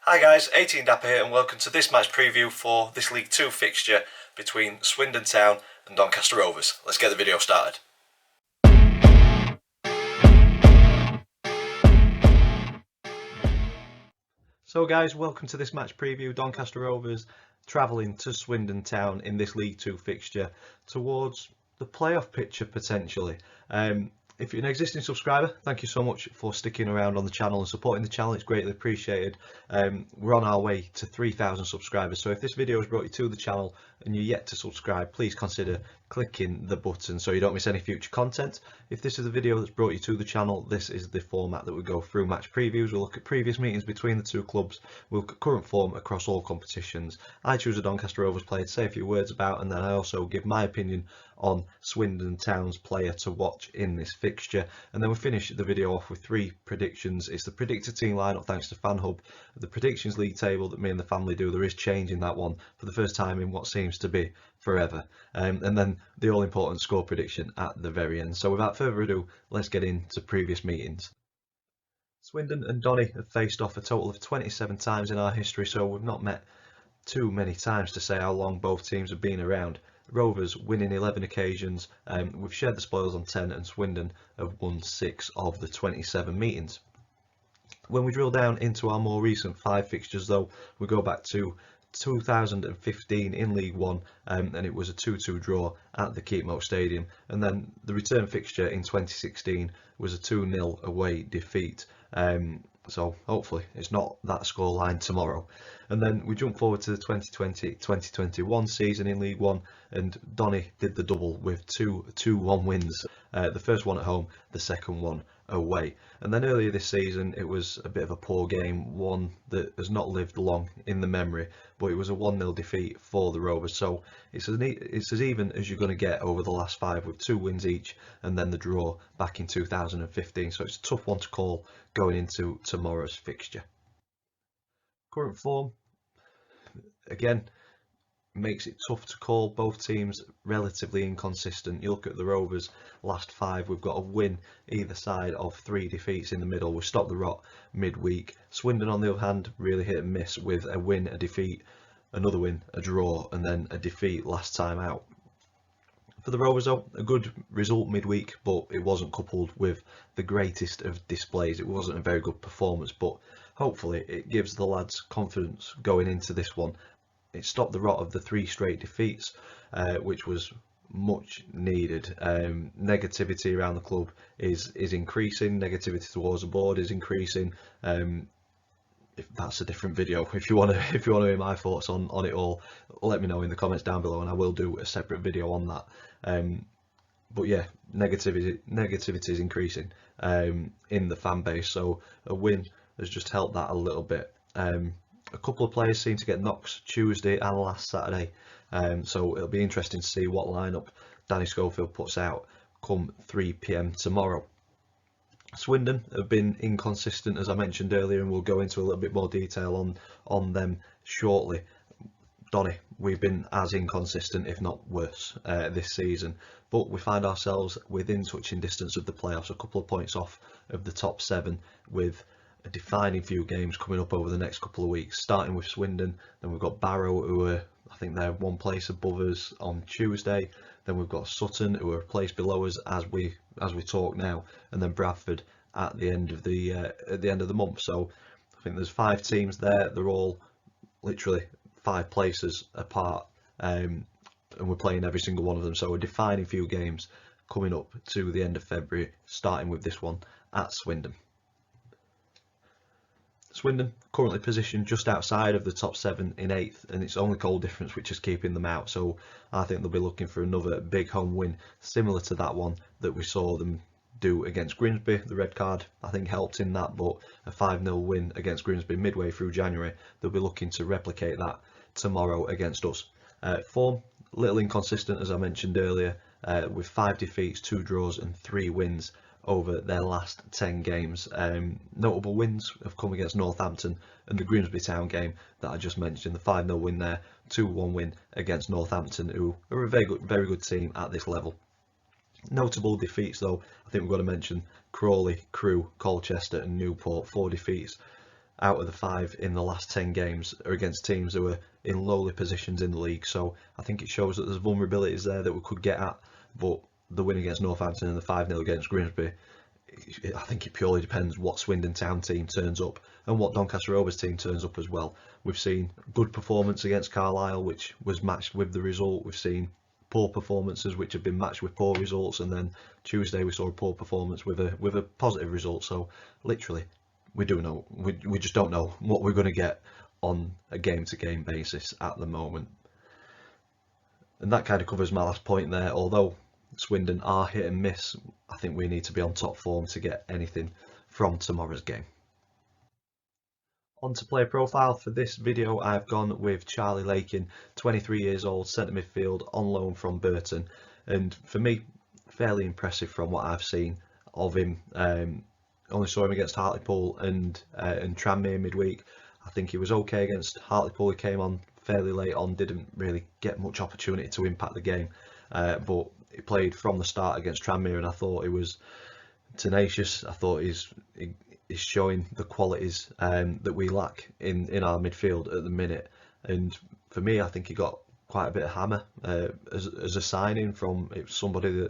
Hi guys, 18 Dapper here and welcome to this match preview for this League 2 fixture between Swindon Town and Doncaster Rovers. Let's get the video started. So guys, welcome to this match preview. Doncaster Rovers travelling to Swindon Town in this League 2 fixture towards the playoff picture potentially. If you're an existing subscriber, thank you so much for sticking around on the channel and supporting the channel. It's greatly appreciated. We're on our way to 3,000 subscribers, so if this video has brought you to the channel and you're yet to subscribe, please consider clicking the button so you don't miss any future content. If this is the video that's brought you to the channel, this is the format that we go through match previews. We'll look at previous meetings between the two clubs, we'll look at current form across all competitions. I choose a Doncaster Rovers player to say a few words about, and then I also give my opinion on Swindon Town's player to watch in this fixture. And then we finish the video off with three predictions. It's the predicted team lineup thanks to FanHub. The predictions league table that me and the family do, there is change in that one for the first time in what seems to be forever. And then the all important score prediction at the very end. So without further ado, let's get into previous meetings. Swindon and Donny have faced off a total of 27 times in our history, so we've not met too many times to say how long both teams have been around. Rovers winning 11 occasions, we've shared the spoils on 10, and Swindon have won 6 of the 27 meetings. When we drill down into our more recent 5 fixtures though, we go back to 2015 in League 1, and it was a 2-2 draw at the Keepmoat Stadium, and then the return fixture in 2016 was a 2-0 away defeat. So hopefully it's not that scoreline tomorrow. And then we jump forward to the 2020-2021 season in League 1, and Donny did the double with two 2-1 wins. The first one at home, the second one away. And then earlier this season it was a bit of a poor game, one that has not lived long in the memory, but it was a 1-0 defeat for the Rovers. So it's as even as you're going to get over the last 5, with 2 wins each and then the draw back in 2015. So it's a tough one to call going into tomorrow's fixture. Current form, again, makes it tough to call. Both teams relatively inconsistent. You look at the Rovers last 5, we've got a win either side of 3 defeats in the middle. We stopped the rot midweek. Swindon on the other hand really hit and miss, with a win, a defeat, another win, a draw, and then a defeat last time out. For the Rovers though, a good result midweek, but it wasn't coupled with the greatest of displays. It wasn't a very good performance, but hopefully it gives the lads confidence going into this one. It stopped the rot of the 3 straight defeats, which was much needed. Negativity around the club is increasing. Negativity towards the board is increasing. If that's a different video, if you want to hear my thoughts on it all, let me know in the comments down below, and I will do a separate video on that. But yeah, negativity is increasing in the fan base, so a win has just helped that a little bit. A couple of players seem to get knocks Tuesday and last Saturday, so it'll be interesting to see what lineup Danny Schofield puts out come 3 PM tomorrow. Swindon have been inconsistent, as I mentioned earlier, and we'll go into a little bit more detail on them shortly. Donny, we've been as inconsistent, if not worse, this season, but we find ourselves within touching distance of the playoffs, a couple of points off of the top 7, with a defining few games coming up over the next couple of weeks, starting with Swindon. Then we've got Barrow, who are, I think they're 1 place above us on Tuesday. Then we've got Sutton, who are a place below us as we talk now, and then Bradford at the end of the month. So I think there's 5 teams there. They're all literally 5 places apart, and we're playing every single one of them. So a defining few games coming up to the end of February, starting with this one at Swindon. Swindon currently positioned just outside of the top 7 in 8th, and it's only goal difference which is keeping them out. So I think they'll be looking for another big home win, similar to that one that we saw them do against Grimsby. The red card I think helped in that, but a 5-0 win against Grimsby midway through January, they'll be looking to replicate that tomorrow against us. Form, little inconsistent as I mentioned earlier, with 5 defeats, 2 draws and 3 wins over their last 10 games. Notable wins have come against Northampton and the Grimsby Town game that I just mentioned, the 5-0 win there, 2-1 win against Northampton, who are a very good team at this level. Notable defeats though, I think we've got to mention Crawley, Crewe, Colchester and Newport, 4 defeats out of the 5 in the last 10 games are against teams who are in lowly positions in the league. So I think it shows that there's vulnerabilities there that we could get at, but the win against Northampton and the 5-0 against Grimsby, I think it purely depends what Swindon Town team turns up and what Doncaster Rovers team turns up as well. We've seen good performance against Carlisle, which was matched with the result. We've seen poor performances which have been matched with poor results, and then Tuesday we saw a poor performance with a positive result. So literally, we just don't know what we're going to get on a game-to-game basis at the moment. And that kind of covers my last point there. Although Swindon are hit and miss, I think we need to be on top form to get anything from tomorrow's game. On to player profile. For this video I've gone with Charlie Lakin, 23 years old, centre midfield, on loan from Burton, and for me fairly impressive from what I've seen of him. Only saw him against Hartlepool and Tranmere midweek. I think he was okay against Hartlepool. He came on fairly late on, didn't really get much opportunity to impact the game, but he played from the start against Tranmere, and I thought he was tenacious. I thought he's showing the qualities that we lack in our midfield at the minute. And for me, I think he got quite a bit of hammer as a signing from somebody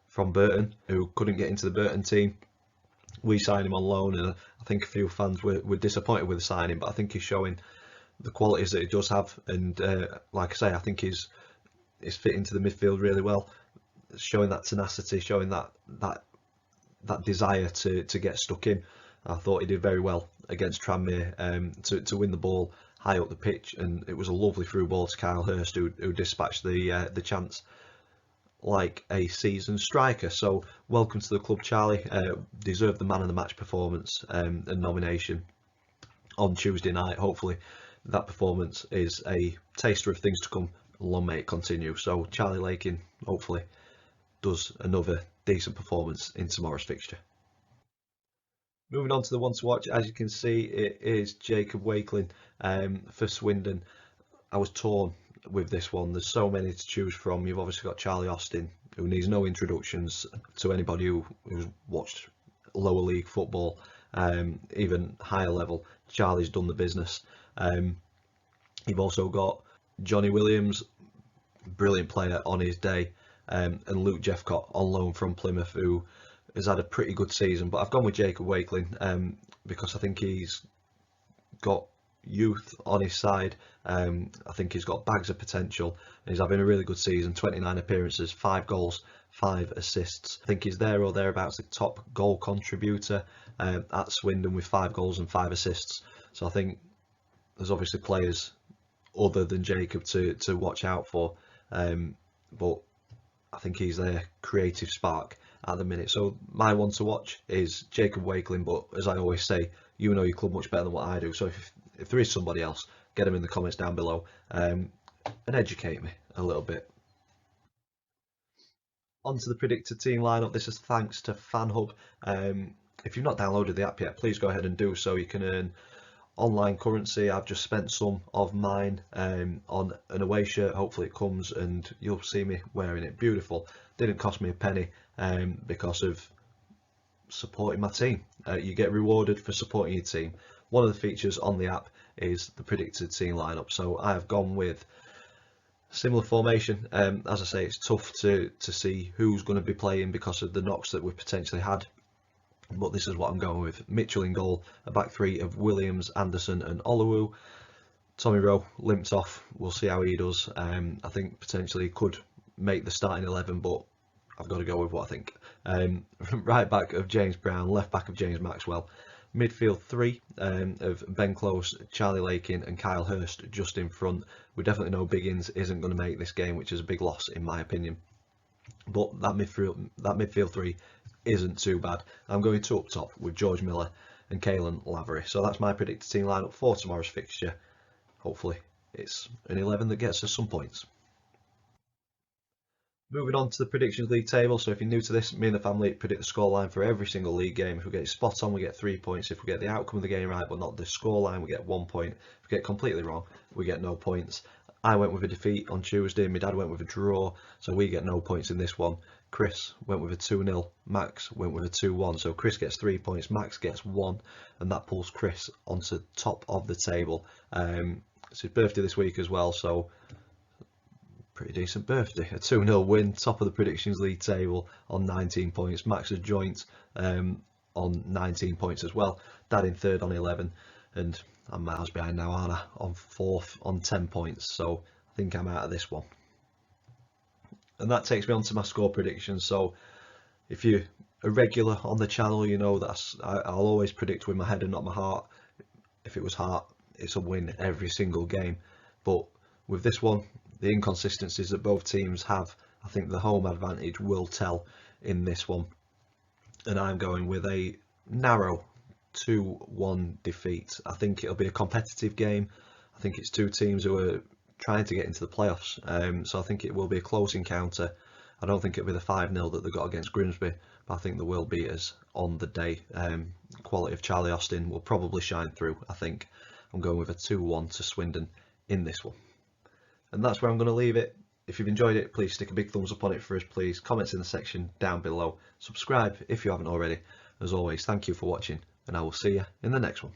from Burton who couldn't get into the Burton team. We signed him on loan, and I think a few fans were disappointed with the signing, but I think he's showing the qualities that he does have, and like I say, I think he's fit into the midfield really well, showing that tenacity, showing that desire to get stuck in. I thought he did very well against Tranmere to win the ball high up the pitch, and it was a lovely through ball to Kyle Hurst who dispatched the chance like a seasoned striker. So welcome to the club, Charlie. Deserved the man of the match performance and nomination on Tuesday night. Hopefully that performance is a taster of things to come. Long may it continue. So Charlie Lakin hopefully does another decent performance in tomorrow's fixture. Moving on to the one to watch, as you can see, it is Jacob Wakeling for Swindon. I was torn with this one. There's so many to choose from. You've obviously got Charlie Austin, who needs no introductions to anybody who's watched lower league football, even higher level. Charlie's done the business. You've also got Johnny Williams, brilliant player on his day, and Luke Jeffcott on loan from Plymouth, who has had a pretty good season. But I've gone with Jacob Wakeling because I think he's got youth on his side. I think he's got bags of potential, and he's having a really good season. 29 appearances, 5 goals, 5 assists. I think he's there or thereabouts the top goal contributor at Swindon with 5 goals and 5 assists. So I think there's obviously players other than Jacob to watch out for, but I think he's their creative spark at the minute. So my one to watch is Jacob Wakeling, but as I always say, you know your club much better than what I do. So if there is somebody else, get them in the comments down below and educate me a little bit. On to the predicted team lineup. This is thanks to FanHub. If you've not downloaded the app yet, please go ahead and do so. You can earn online currency. I've just spent some of mine on an away shirt. Hopefully it comes and you'll see me wearing it. Beautiful. Didn't cost me a penny because of supporting my team. You get rewarded for supporting your team. One of the features on the app is the predicted team lineup. So I have gone with similar formation. As I say, it's tough to see who's going to be playing because of the knocks that we've potentially had. But this is what I'm going with. Mitchell in goal, a back three of Williams, Anderson and Oluwu. Tommy Rowe limped off. We'll see how he does. I think potentially he could make the starting 11, but I've got to go with what I think. Right back of James Brown, left back of James Maxwell. Midfield 3 of Ben Close, Charlie Lakin and Kyle Hurst just in front. We definitely know Biggins isn't going to make this game, which is a big loss in my opinion. But that midfield 3 isn't too bad. I'm going to up top with George Miller and Caelan Lavery. So that's my predicted team lineup for tomorrow's fixture. Hopefully it's an 11 that gets us some points. Moving on to the predictions league table. So if you're new to this, me and the family predict the scoreline for every single league game. If we get it spot on, we get 3 points. If we get the outcome of the game right but not the scoreline, we get 1 point. If we get it completely wrong, we get no points. I went with a defeat on Tuesday, my dad went with a draw, so we get no points in this one. Chris went with a 2-0, Max went with a 2-1, so Chris gets 3 points, Max gets 1, and that pulls Chris onto top of the table. It's his birthday this week as well, so pretty decent birthday. A 2-0 win, top of the predictions league table on 19 points. Max is joint on 19 points as well. Dad in third on 11, and I'm miles behind now, aren't I? On fourth on 10 points, so I think I'm out of this one. And that takes me on to my score predictions. So if you're a regular on the channel, you know that I'll always predict with my head and not my heart. If it was heart, it's a win every single game. But with this one, the inconsistencies that both teams have, I think the home advantage will tell in this one. And I'm going with a narrow 2-1 defeat. I think it'll be a competitive game. I think it's two teams who are trying to get into the playoffs, so I think it will be a close encounter. I don't think it'll be the 5-0 that they got against Grimsby, but I think they will beat us on the day. Quality of Charlie Austin will probably shine through. I think I'm going with a 2-1 to Swindon in this one. And that's where I'm going to leave it. If you've enjoyed it, please stick a big thumbs up on it for us, please. Comments in the section down below. Subscribe if you haven't already. As always, thank you for watching, and I will see you in the next one.